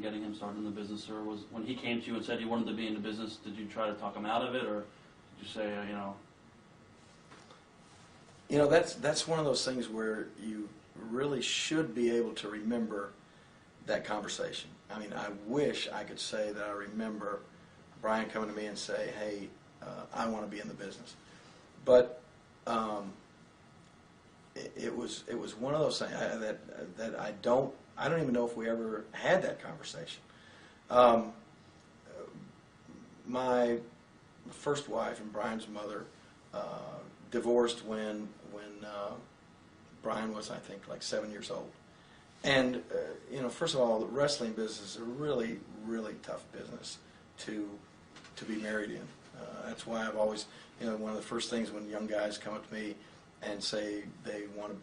getting him started in the business, or was when he came to you and said he wanted to be in the business, did you try to talk him out of it, or did you say, you know? You know, that's one of those things where you really should be able to remember that conversation. I mean, I wish I could say that I remember Brian coming to me and say, "Hey, I want to be in the business," but it was one of those things that I don't even know if we ever had that conversation. My first wife and Brian's mother divorced when Brian was, I think, like 7 years old. And you know, first of all, the wrestling business is a really, really tough business to be married in. That's why I've always, you know, one of the first things when young guys come up to me and say they want to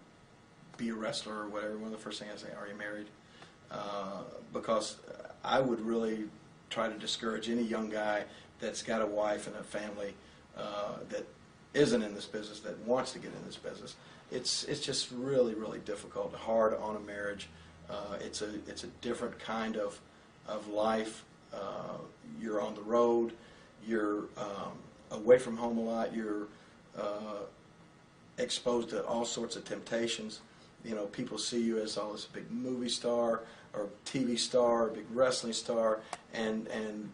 be a wrestler or whatever, one of the first things I say, "Are you married?" Because I would really try to discourage any young guy that's got a wife and a family that isn't in this business, that wants to get in this business. It's just really, really difficult, hard on a marriage. It's a different kind of life. You're on the road. You're away from home a lot. You're exposed to all sorts of temptations. You know, people see you as all this big movie star or TV star, or big wrestling star, and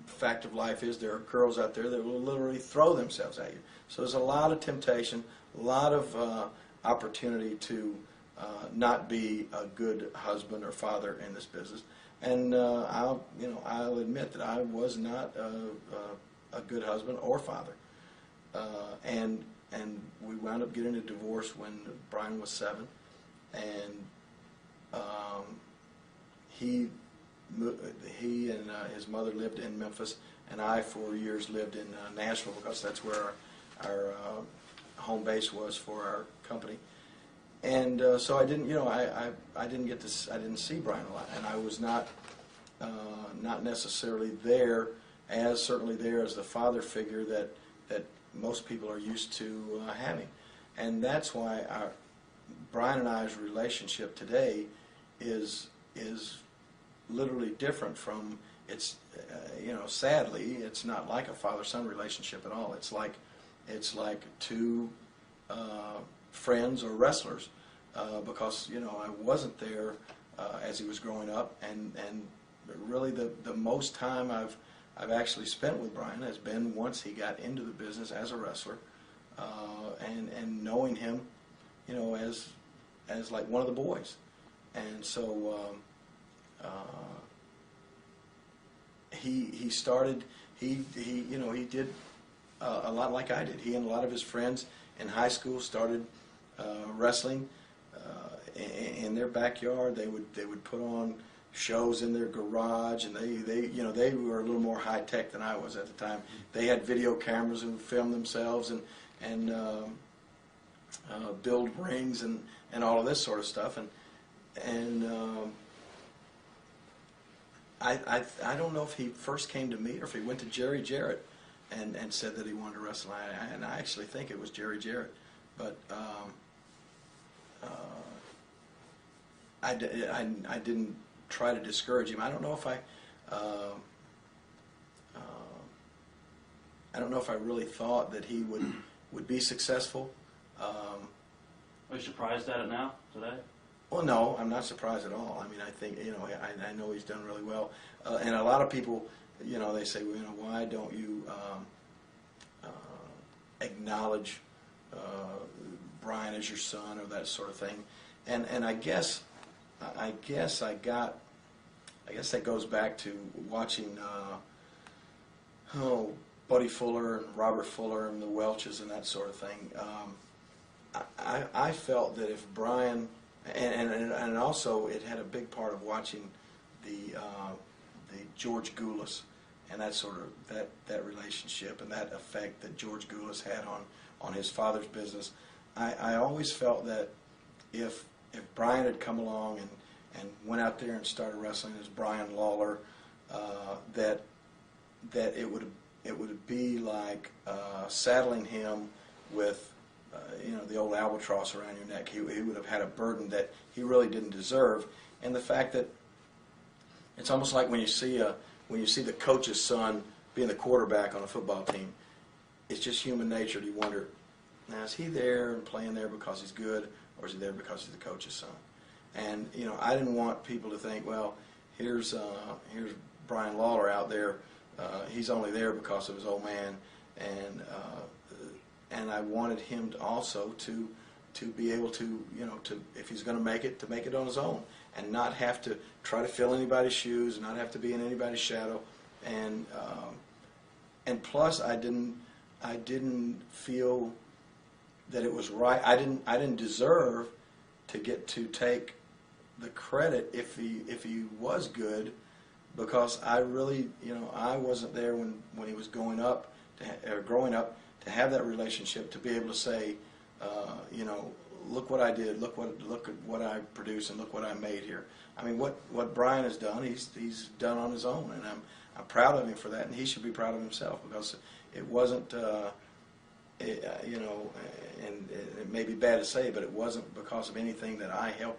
fact of life is there are girls out there that will literally throw themselves at you. So there's a lot of temptation, a lot of opportunity to not be a good husband or father in this business. And I'll admit that I was not a good husband or father. And we wound up getting a divorce when Brian was 7, and he and his mother lived in Memphis, and I, for years, lived in Nashville, because that's where our home base was for our company. And so I didn't, you know, I didn't see Brian a lot, and I was not necessarily there, certainly there as the father figure that most people are used to having. And that's why Brian and I's relationship today is literally different from, it's you know, sadly, it's not like a father-son relationship at all. It's like two friends or wrestlers, because, you know, I wasn't there as he was growing up, and really the most time I've actually spent with Brian has been once he got into the business as a wrestler, and knowing him, you know, as like one of the boys. And so he started, he you know, he did a lot like I did. He and a lot of his friends in high school started wrestling in their backyard. They would put on shows in their garage, and they you know, they were a little more high tech than I was at the time. They had video cameras and filmed themselves and build rings and all of this sort of stuff. And I don't know if he first came to me or if he went to Jerry Jarrett and said that he wanted to wrestle. And I actually think it was Jerry Jarrett, but I didn't try to discourage him. I don't know if I really thought that he would be successful. Are you surprised at it now, today? Well, no, I'm not surprised at all. I mean, I think, you know, I know he's done really well. And a lot of people, you know, they say, well, you know, why don't you acknowledge Brian as your son, or that sort of thing. And I guess that goes back to watching Buddy Fuller and Robert Fuller and the Welches and that sort of thing. I felt that if Brian, and also it had a big part of watching the George Goulas and that sort of that relationship and that effect that George Goulas had on his father's business. I always felt that if Brian had come along and went out there and started wrestling as Brian Lawler, that it would be like saddling him with you know, the old albatross around your neck. He would have had a burden that he really didn't deserve. And the fact that It's almost like when you see the coach's son being the quarterback on a football team. It's just human nature to wonder, now is he there and playing there because he's good, or is he there because he's the coach's son? And I didn't want people to think, well, here's Brian Lawler out there. He's only there because of his old man, and I wanted him to also to be able to if he's going to make it on his own, and not have to try to fill anybody's shoes, and not have to be in anybody's shadow, and plus I didn't feel that it was right. I didn't deserve to get to take the credit if he was good, because I really I wasn't there when he was growing up to have that relationship, to be able to say look what I did, look at what I produced, and look what I made here. I mean, what Brian has done, he's done on his own, and I'm proud of him for that, and he should be proud of himself, because it wasn't and it may be bad to say, but it wasn't because of anything that I helped him